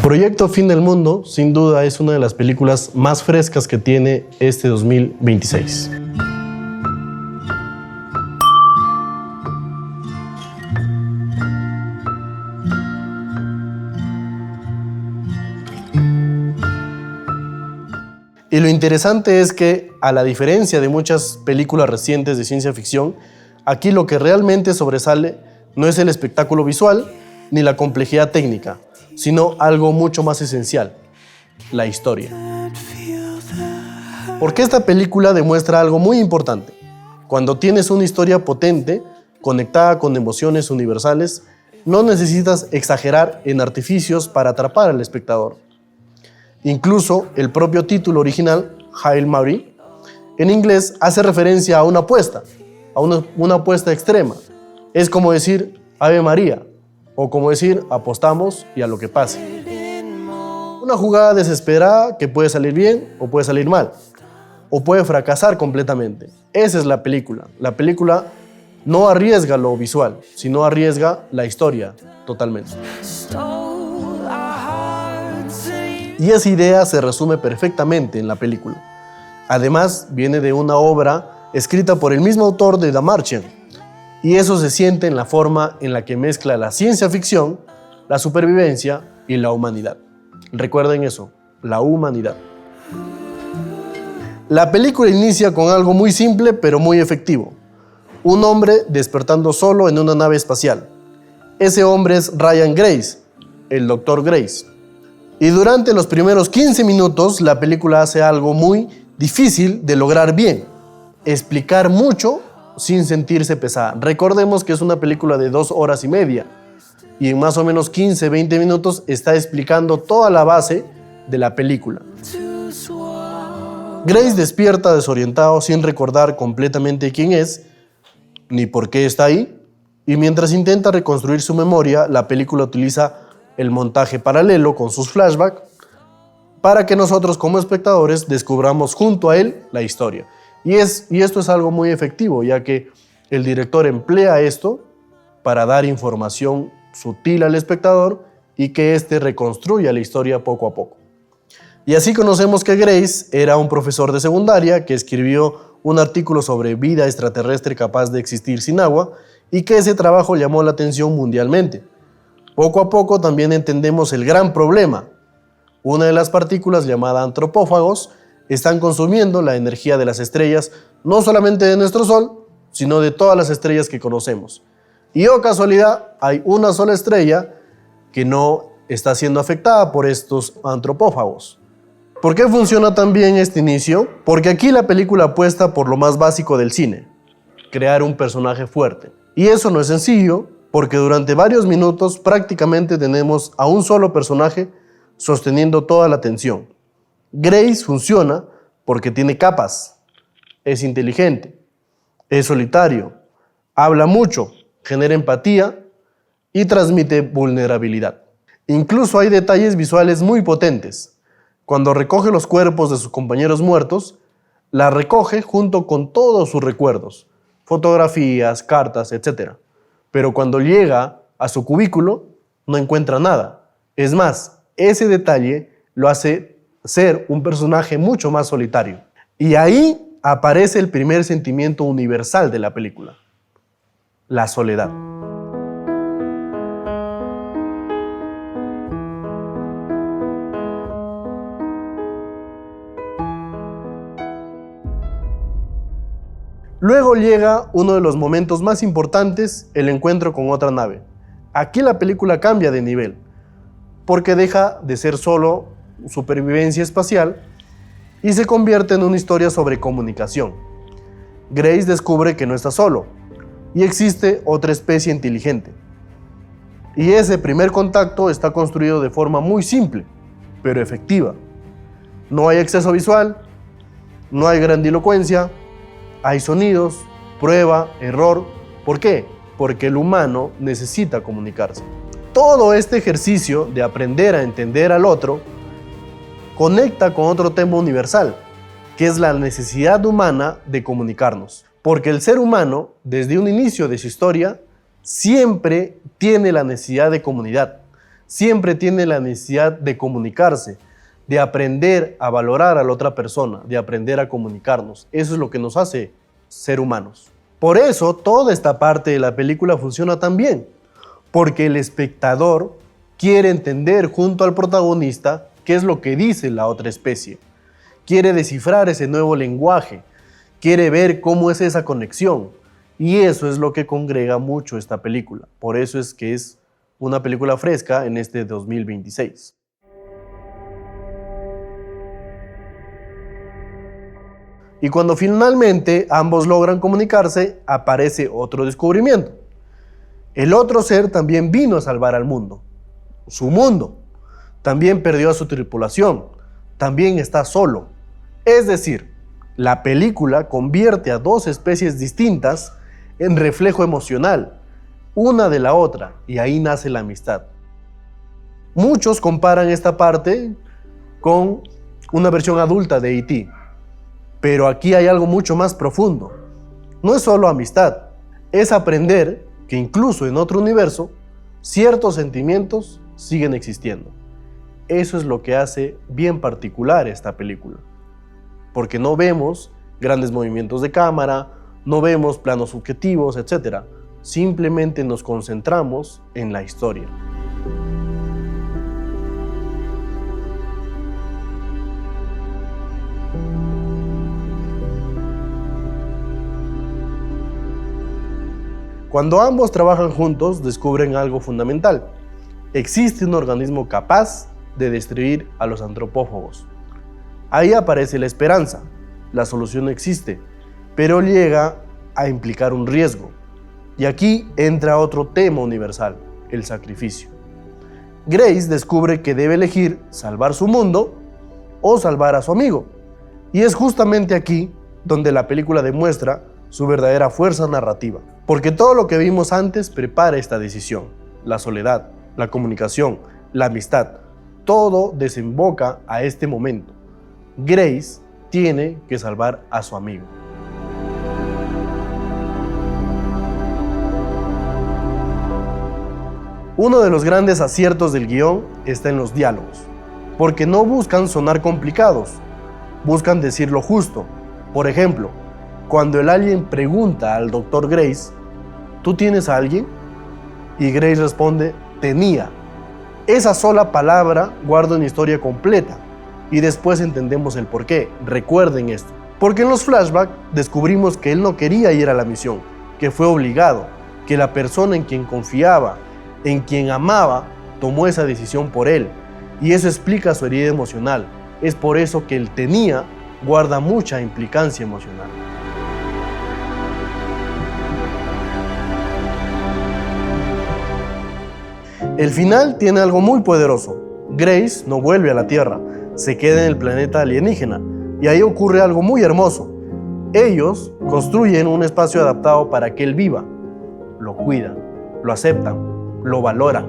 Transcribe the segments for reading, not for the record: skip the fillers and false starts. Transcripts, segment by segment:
Proyecto Fin del Mundo, sin duda, es una de las películas más frescas que tiene este 2026. Y lo interesante es que, a la diferencia de muchas películas recientes de ciencia ficción, aquí lo que realmente sobresale no es el espectáculo visual ni la complejidad técnica, sino algo mucho más esencial: la historia. Porque esta película demuestra algo muy importante. Cuando tienes una historia potente, conectada con emociones universales, no necesitas exagerar en artificios para atrapar al espectador. Incluso el propio título original, Hail Mary, en inglés hace referencia a una apuesta, una apuesta extrema. Es como decir Ave María, o como decir apostamos y a lo que pase. Una jugada desesperada que puede salir bien o puede salir mal, o puede fracasar completamente. Esa es la película. La película no arriesga lo visual, sino arriesga la historia totalmente. Y esa idea se resume perfectamente en la película. Además, viene de una obra escrita por el mismo autor de The Martian, y eso se siente en la forma en la que mezcla la ciencia ficción, la supervivencia y la humanidad. Recuerden eso, la humanidad. La película inicia con algo muy simple pero muy efectivo. Un hombre despertando solo en una nave espacial. Ese hombre es Ryan Grace, el Dr. Grace. Y durante los primeros 15 minutos, la película hace algo muy difícil de lograr bien: explicar mucho sin sentirse pesada. Recordemos que es una película de 2 horas y media, y en más o menos 15-20 minutos está explicando toda la base de la película. Grace despierta desorientado, sin recordar completamente quién es, ni por qué está ahí, y mientras intenta reconstruir su memoria, la película utiliza el montaje paralelo con sus flashbacks para que nosotros como espectadores descubramos junto a él la historia. Y esto es algo muy efectivo, ya que el director emplea esto para dar información sutil al espectador y que éste reconstruya la historia poco a poco. Y así conocemos que Grace era un profesor de secundaria que escribió un artículo sobre vida extraterrestre capaz de existir sin agua, y que ese trabajo llamó la atención mundialmente. Poco a poco también entendemos el gran problema. Una de las partículas, llamada antropófagos, están consumiendo la energía de las estrellas, no solamente de nuestro Sol, sino de todas las estrellas que conocemos. Y oh casualidad, hay una sola estrella que no está siendo afectada por estos antropófagos. ¿Por qué funciona tan bien este inicio? Porque aquí la película apuesta por lo más básico del cine: crear un personaje fuerte. Y eso no es sencillo, porque durante varios minutos prácticamente tenemos a un solo personaje sosteniendo toda la atención. Grace funciona porque tiene capas. Es inteligente, es solitario, habla mucho, genera empatía y transmite vulnerabilidad. Incluso hay detalles visuales muy potentes. Cuando recoge los cuerpos de sus compañeros muertos, la recoge junto con todos sus recuerdos, fotografías, cartas, etc. Pero cuando llega a su cubículo, no encuentra nada. Es más, ese detalle lo hace ser un personaje mucho más solitario. Y ahí aparece el primer sentimiento universal de la película: la soledad. Luego llega uno de los momentos más importantes: el encuentro con otra nave. Aquí la película cambia de nivel, porque deja de ser solo supervivencia espacial y se convierte en una historia sobre comunicación. Grace descubre que no está solo y existe otra especie inteligente. Y ese primer contacto está construido de forma muy simple, pero efectiva. No hay exceso visual, no hay grandilocuencia, hay sonidos, prueba, error. ¿Por qué? Porque el humano necesita comunicarse. Todo este ejercicio de aprender a entender al otro conecta con otro tema universal, que es la necesidad humana de comunicarnos. Porque el ser humano, desde un inicio de su historia, siempre tiene la necesidad de comunidad. siempre tiene la necesidad de comunicarse, de aprender a valorar a la otra persona, de aprender a comunicarnos. Eso es lo que nos hace ser humanos. Por eso toda esta parte de la película funciona tan bien, porque el espectador quiere entender junto al protagonista qué es lo que dice la otra especie. Quiere descifrar ese nuevo lenguaje, quiere ver cómo es esa conexión. Y eso es lo que congrega mucho esta película. Por eso es que es una película fresca en este 2026. Y cuando finalmente ambos logran comunicarse, aparece otro descubrimiento. El otro ser también vino a salvar al mundo. Su mundo. También perdió a su tripulación. También está solo. Es decir, la película convierte a dos especies distintas en reflejo emocional, una de la otra, y ahí nace la amistad. Muchos comparan esta parte con una versión adulta de E.T., pero aquí hay algo mucho más profundo. No es solo amistad, es aprender que incluso en otro universo, ciertos sentimientos siguen existiendo. Eso es lo que hace bien particular esta película, porque no vemos grandes movimientos de cámara, no vemos planos subjetivos, etc. Simplemente nos concentramos en la historia. Cuando ambos trabajan juntos, descubren algo fundamental. Existe un organismo capaz de destruir a los antropófagos. Ahí aparece la esperanza. La solución existe, pero llega a implicar un riesgo. Y aquí entra otro tema universal, el sacrificio. Grace descubre que debe elegir salvar su mundo o salvar a su amigo. Y es justamente aquí donde la película demuestra su verdadera fuerza narrativa. Porque todo lo que vimos antes prepara esta decisión. La soledad, la comunicación, la amistad, todo desemboca a este momento. Grace tiene que salvar a su amigo. Uno de los grandes aciertos del guión está en los diálogos, porque no buscan sonar complicados, buscan decir lo justo. Por ejemplo, cuando el alien pregunta al Dr. Grace, ¿tú tienes a alguien? Y Grace responde, tenía. Esa sola palabra guarda una historia completa y después entendemos el porqué. Recuerden esto, porque en los flashbacks descubrimos que él no quería ir a la misión, que fue obligado, que la persona en quien confiaba, en quien amaba, tomó esa decisión por él. Y eso explica su herida emocional. Es por eso que el tenía guarda mucha implicancia emocional. El final tiene algo muy poderoso. Grace no vuelve a la Tierra, se queda en el planeta alienígena y ahí ocurre algo muy hermoso. Ellos construyen un espacio adaptado para que él viva. Lo cuidan, lo aceptan, lo valoran.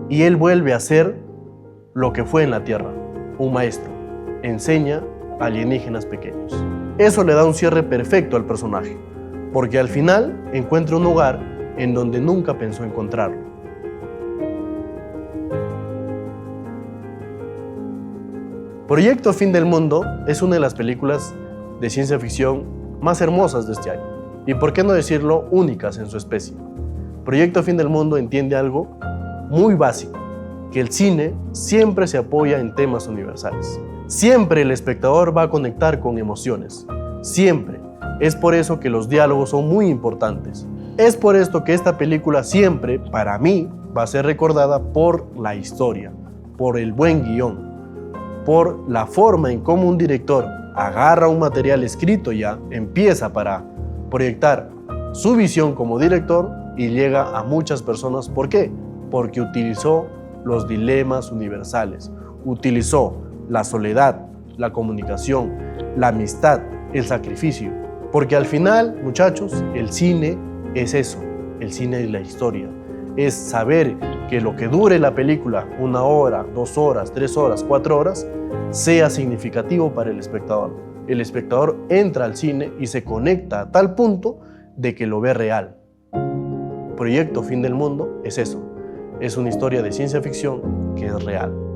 Y él vuelve a ser lo que fue en la Tierra, un maestro. Enseña a alienígenas pequeños. Eso le da un cierre perfecto al personaje, porque al final encuentra un hogar en donde nunca pensó encontrarlo. Proyecto Fin del Mundo es una de las películas de ciencia ficción más hermosas de este año, y por qué no decirlo, únicas en su especie. Proyecto Fin del Mundo entiende algo muy básico, que el cine siempre se apoya en temas universales. Siempre el espectador va a conectar con emociones, siempre. Es por eso que los diálogos son muy importantes. Es por esto que esta película siempre, para mí, va a ser recordada por la historia, por el buen guión, por la forma en cómo un director agarra un material escrito ya, empieza para proyectar su visión como director y llega a muchas personas. ¿Por qué? Porque utilizó los dilemas universales, utilizó la soledad, la comunicación, la amistad, el sacrificio. Porque al final, muchachos, el cine es eso, el cine es la historia. Es saber que lo que dure la película, 1 hora, 2 horas, 3 horas, 4 horas, sea significativo para el espectador. El espectador entra al cine y se conecta a tal punto de que lo ve real. Proyecto Fin del Mundo es eso. es una historia de ciencia ficción que es real.